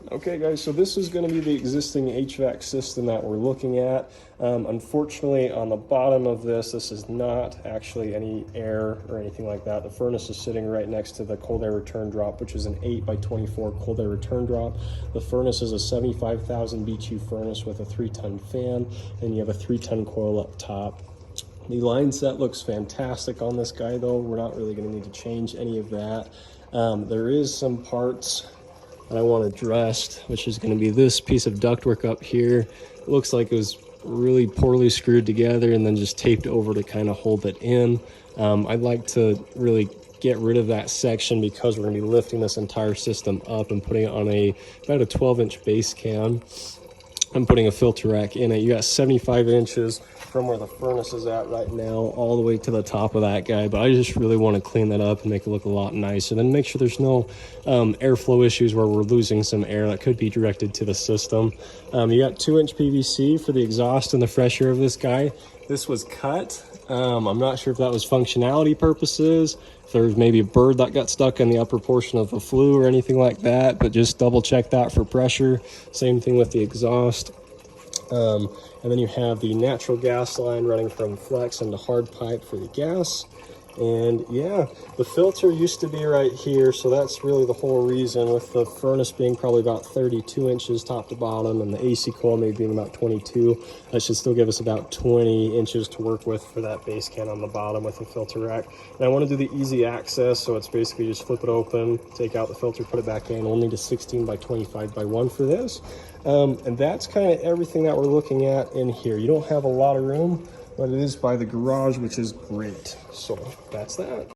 Okay guys, so this is going to be the existing HVAC system that we're looking at. Unfortunately, on the bottom of this is not actually any air or anything like that. The furnace is sitting right next to the cold air return drop, which is an 8x24 cold air return drop. The furnace is a 75,000 BTU furnace with a 3-ton fan, and you have a 3-ton coil up top. The line set looks fantastic on this guy though. We're not really going to need to change any of that. There is some parts that I want addressed, which is going to be this piece of ductwork up here. It looks like it was really poorly screwed together and then just taped over to kind of hold it in. I'd like to really get rid of that section because we're going to be lifting this entire system up and putting it on about a 12-inch base cam. I'm putting a filter rack in it. You got 75 inches from where the furnace is at right now all the way to the top of that guy, but I just really want to clean that up and make it look a lot nicer, then make sure there's no airflow issues where we're losing some air that could be directed to the system. You got 2-inch PVC for the exhaust and the fresh air of this guy. This was cut. I'm not sure if that was functionality purposes, if there was maybe a bird that got stuck in the upper portion of the flue or anything like that, but just double check that for pressure. Same thing with the exhaust. And then you have the natural gas line running from flex into hard pipe for the gas. And yeah, the filter used to be right here, so that's really the whole reason, with the furnace being probably about 32 inches top to bottom and the AC coil maybe being about 22. That should still give us about 20 inches to work with for that base can on the bottom with the filter rack. And I want to do the easy access, so it's basically just flip it open, take out the filter, put it back in. We'll need a 16x25x1 for this. And that's kind of everything that we're looking at in here. You don't have a lot of room, but it is by the garage, which is great. So that's that.